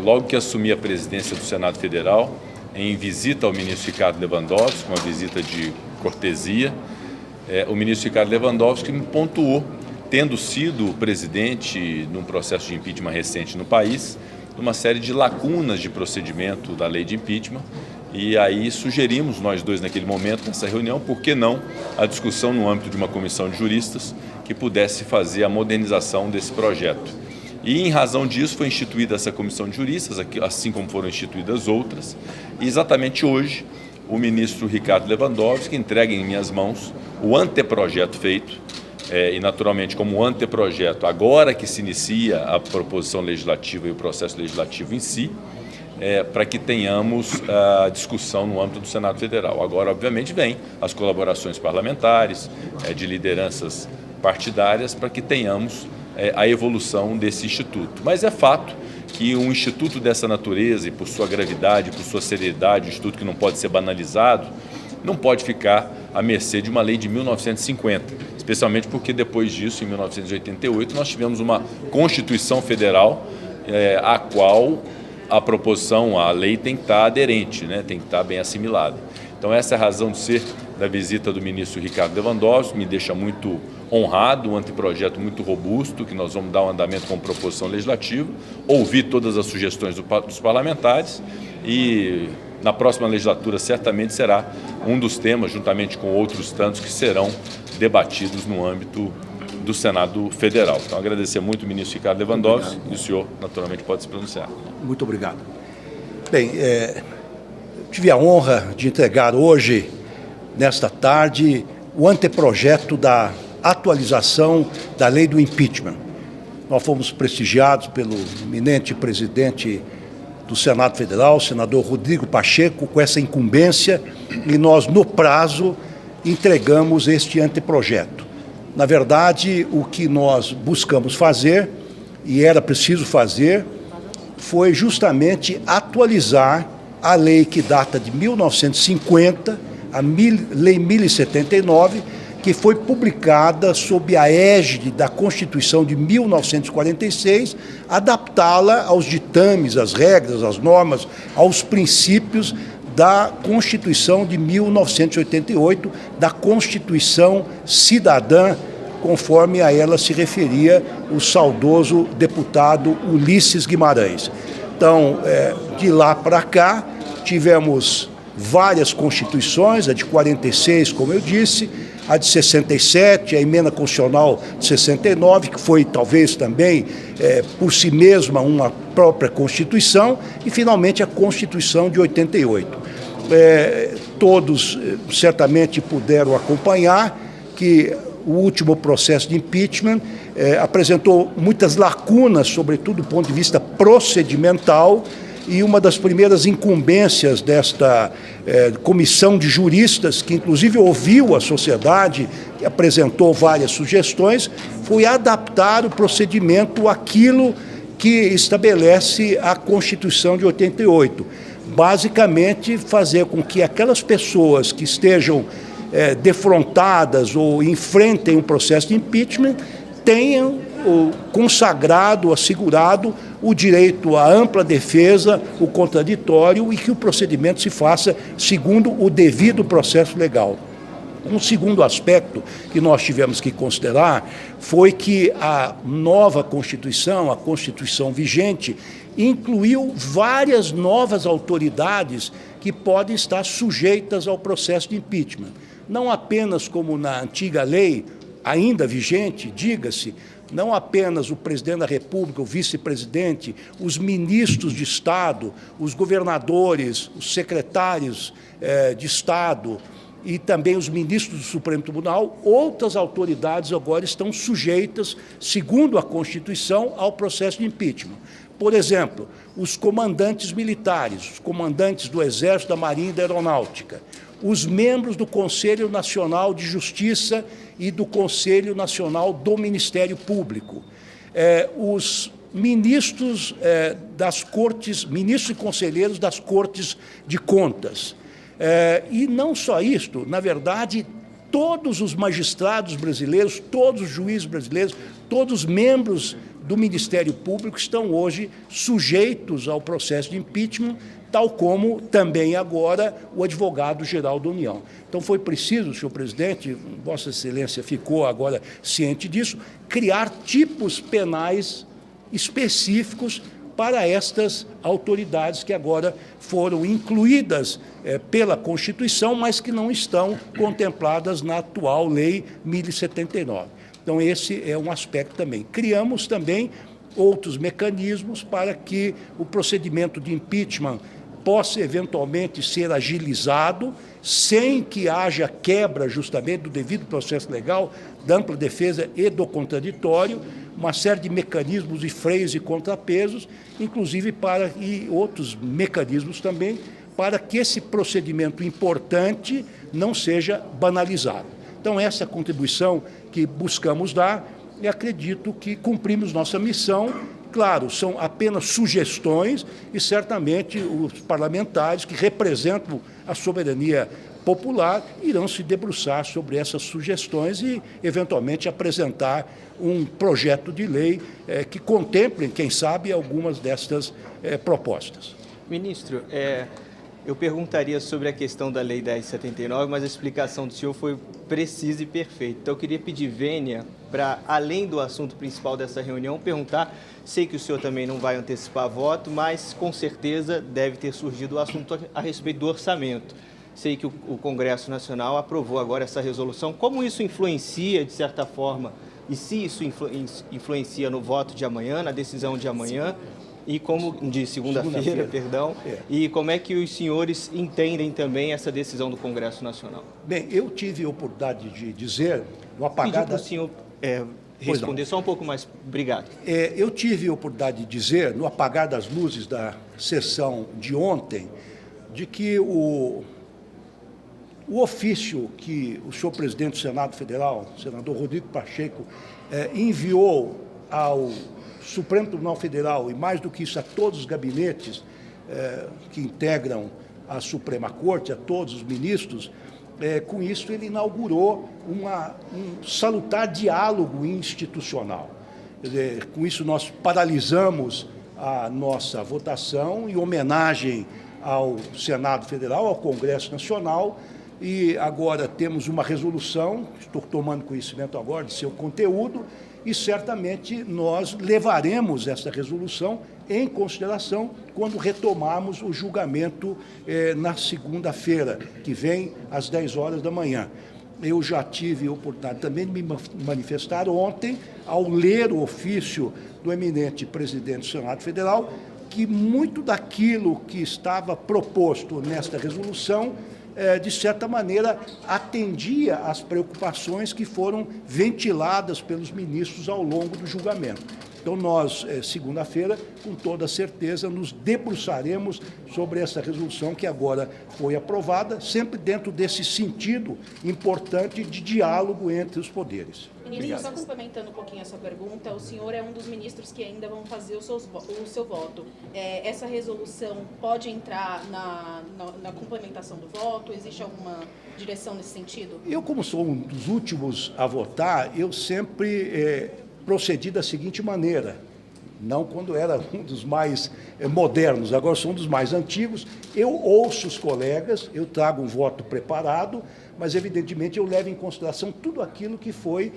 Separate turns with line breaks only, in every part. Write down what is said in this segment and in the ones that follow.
logo que assumi a presidência do Senado Federal, em visita ao ministro Ricardo Lewandowski, uma visita de cortesia, o ministro Ricardo Lewandowski me pontuou, tendo sido presidente num processo de impeachment recente no país, uma série de lacunas de procedimento da lei de impeachment, e aí sugerimos, nós dois naquele momento, nessa reunião, por que não a discussão no âmbito de uma comissão de juristas que pudesse fazer a modernização desse projeto. E em razão disso foi instituída essa comissão de juristas, assim como foram instituídas outras, e exatamente hoje o ministro Ricardo Lewandowski entrega em minhas mãos o anteprojeto feito, e naturalmente como anteprojeto, agora que se inicia a proposição legislativa e o processo legislativo em si, para que tenhamos a discussão no âmbito do Senado Federal. Agora, obviamente, vem as colaborações parlamentares, de lideranças partidárias, para que tenhamos a evolução desse instituto. Mas é fato que um instituto dessa natureza, e por sua gravidade, por sua seriedade, um instituto que não pode ser banalizado, não pode ficar à mercê de uma lei de 1950, especialmente porque depois disso, em 1988, nós tivemos uma Constituição Federal a qual a proposição, a lei tem que estar aderente, né? Tem que estar bem assimilada. Então essa é a razão de ser da visita do ministro Ricardo Lewandowski, me deixa muito honrado, um anteprojeto muito robusto, que nós vamos dar um andamento com proposição legislativa, ouvir todas as sugestões dos parlamentares e na próxima legislatura certamente será um dos temas, juntamente com outros tantos, que serão debatidos no âmbito do Senado Federal. Então, agradecer muito o ministro Ricardo Lewandowski e o senhor, naturalmente, pode se pronunciar.
Muito obrigado. Bem, tive a honra de entregar hoje, nesta tarde, o anteprojeto da atualização da lei do impeachment. Nós fomos prestigiados pelo eminente presidente do Senado Federal, o senador Rodrigo Pacheco, com essa incumbência, e nós, no prazo, entregamos este anteprojeto. Na verdade, o que nós buscamos fazer, e era preciso fazer, foi justamente atualizar a lei que data de 1950, a Lei 1079, que foi publicada sob a égide da Constituição de 1946, adaptá-la aos ditames, às regras, às normas, aos princípios da Constituição de 1988, da Constituição Cidadã, conforme a ela se referia o saudoso deputado Ulisses Guimarães. Então, de lá para cá, tivemos várias constituições, a de 46, como eu disse, a de 67, a emenda constitucional de 69, que foi talvez também, por si mesma, uma própria Constituição, e finalmente a Constituição de 88. Todos certamente puderam acompanhar que o último processo de impeachment apresentou muitas lacunas, sobretudo do ponto de vista procedimental, e uma das primeiras incumbências desta comissão de juristas, que inclusive ouviu a sociedade, que apresentou várias sugestões, foi adaptar o procedimento àquilo que estabelece a Constituição de 88. Basicamente, fazer com que aquelas pessoas que estejam defrontadas ou enfrentem um processo de impeachment tenham consagrado, assegurado o direito à ampla defesa, o contraditório, e que o procedimento se faça segundo o devido processo legal. Um segundo aspecto que nós tivemos que considerar foi que a nova Constituição, a Constituição vigente, incluiu várias novas autoridades que podem estar sujeitas ao processo de impeachment. Não apenas como na antiga lei, ainda vigente, diga-se, não apenas o presidente da República, o vice-presidente, os ministros de Estado, os governadores, os secretários de Estado e também os ministros do Supremo Tribunal, outras autoridades agora estão sujeitas, segundo a Constituição, ao processo de impeachment. Por exemplo, os comandantes militares, os comandantes do Exército, da Marinha e da Aeronáutica, os membros do Conselho Nacional de Justiça e do Conselho Nacional do Ministério Público, os ministros das Cortes, ministros e conselheiros das Cortes de Contas. E não só isto, na verdade, todos os magistrados brasileiros, todos os juízes brasileiros, todos os membros do Ministério Público estão hoje sujeitos ao processo de impeachment, tal como também agora o advogado-geral da União. Então foi preciso, senhor presidente, Vossa Excelência ficou agora ciente disso, criar tipos penais específicos para estas autoridades que agora foram incluídas pela Constituição, mas que não estão contempladas na atual Lei 1079. Então, esse é um aspecto também. Criamos também outros mecanismos para que o procedimento de impeachment possa eventualmente ser agilizado, sem que haja quebra justamente do devido processo legal, da ampla defesa e do contraditório, uma série de mecanismos de freios e contrapesos, inclusive e outros mecanismos também, para que esse procedimento importante não seja banalizado. Então, essa contribuição que buscamos dar, e acredito que cumprimos nossa missão. Claro, são apenas sugestões e certamente os parlamentares que representam a soberania popular irão se debruçar sobre essas sugestões e, eventualmente, apresentar um projeto de lei que contemple, quem sabe, algumas destas propostas.
Ministro, eu perguntaria sobre a questão da Lei 1079, mas a explicação do senhor foi precisa e perfeita. Então, eu queria pedir vênia para, além do assunto principal dessa reunião, perguntar, sei que o senhor também não vai antecipar voto, mas com certeza deve ter surgido o assunto a respeito do orçamento. Sei que o Congresso Nacional aprovou agora essa resolução. Como isso influencia, de certa forma, e se isso influencia no voto de amanhã, na decisão de amanhã, e como de segunda-feira, perdão, e como é que os senhores entendem também essa decisão do Congresso Nacional?
Bem, eu tive a oportunidade de dizer, no apagar
da... senhor responder só um pouco mais. Obrigado.
Eu tive a oportunidade de dizer, no apagar das luzes da sessão de ontem, de que o ofício que o senhor presidente do Senado Federal, o senador Rodrigo Pacheco, enviou ao Supremo Tribunal Federal, e mais do que isso, a todos os gabinetes que integram a Suprema Corte, a todos os ministros, com isso ele inaugurou um salutar diálogo institucional. Quer dizer, com isso nós paralisamos a nossa votação em homenagem ao Senado Federal, ao Congresso Nacional, e agora temos uma resolução, estou tomando conhecimento agora de seu conteúdo, e certamente nós levaremos essa resolução em consideração quando retomarmos o julgamento na segunda-feira, que vem às 10 horas da manhã. Eu já tive a oportunidade também de me manifestar ontem, ao ler o ofício do eminente presidente do Senado Federal, que muito daquilo que estava proposto nesta resolução de certa maneira, atendia às preocupações que foram ventiladas pelos ministros ao longo do julgamento. Então, nós, segunda-feira, com toda certeza, nos debruçaremos sobre essa resolução que agora foi aprovada, sempre dentro desse sentido importante de diálogo entre os poderes.
Ministro, só complementando um pouquinho a sua pergunta, o senhor é um dos ministros que ainda vão fazer o seu voto. Essa resolução pode entrar na complementação do voto? Existe alguma direção nesse sentido?
Eu, como sou um dos últimos a votar, eu sempre procedi da seguinte maneira, não quando era um dos mais modernos, agora sou um dos mais antigos, eu ouço os colegas, eu trago um voto preparado, mas evidentemente eu levo em consideração tudo aquilo que foi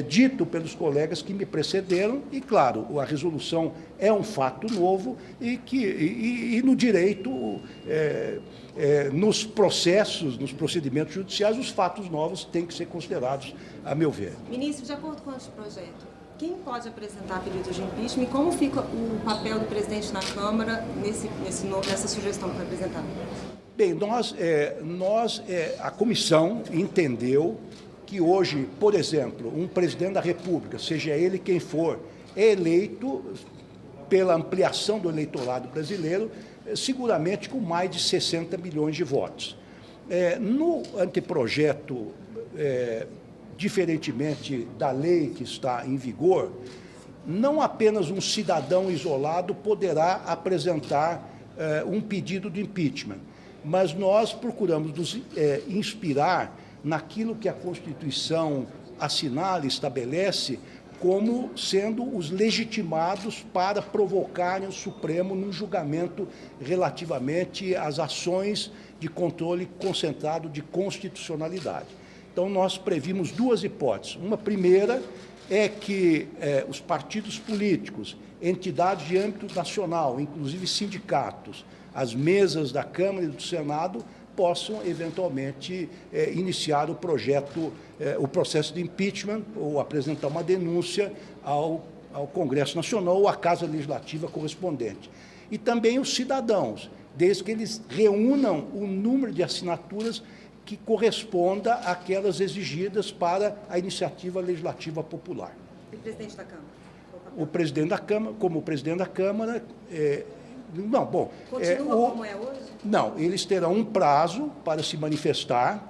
dito pelos colegas que me precederam e, claro, a resolução é um fato novo e no direito, nos processos, nos procedimentos judiciais, os fatos novos têm que ser considerados, a meu ver.
Ministro, de acordo com esse projeto, quem pode apresentar pedido de impeachment e como fica o papel do presidente na Câmara nessa sugestão que foi apresentada?
Bem, a comissão entendeu que hoje, por exemplo, um presidente da República, seja ele quem for, é eleito pela ampliação do eleitorado brasileiro, seguramente com mais de 60 milhões de votos. No anteprojeto, diferentemente da lei que está em vigor, não apenas um cidadão isolado poderá apresentar um pedido de impeachment, mas nós procuramos nos inspirar naquilo que a Constituição assinala e estabelece como sendo os legitimados para provocarem o Supremo num julgamento relativamente às ações de controle concentrado de constitucionalidade. Então, nós previmos duas hipóteses. Uma primeira é que os partidos políticos, entidades de âmbito nacional, inclusive sindicatos, as mesas da Câmara e do Senado, possam, eventualmente, iniciar o processo de impeachment ou apresentar uma denúncia ao Congresso Nacional ou à Casa Legislativa correspondente. E também os cidadãos, desde que eles reúnam o número de assinaturas que corresponda àquelas exigidas para a iniciativa legislativa popular.
E o presidente da Câmara?
O presidente da Câmara, como o presidente da Câmara... Não, bom...
Continua como é hoje?
Não, eles terão um prazo para se manifestar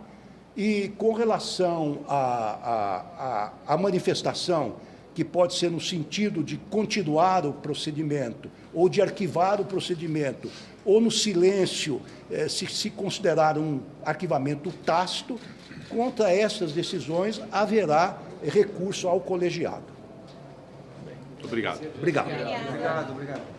e, com relação à manifestação, que pode ser no sentido de continuar o procedimento ou de arquivar o procedimento, ou no silêncio, se considerar um arquivamento tácito, contra essas decisões haverá recurso ao colegiado.
Muito obrigado.
Obrigado.
Obrigado.
Obrigado.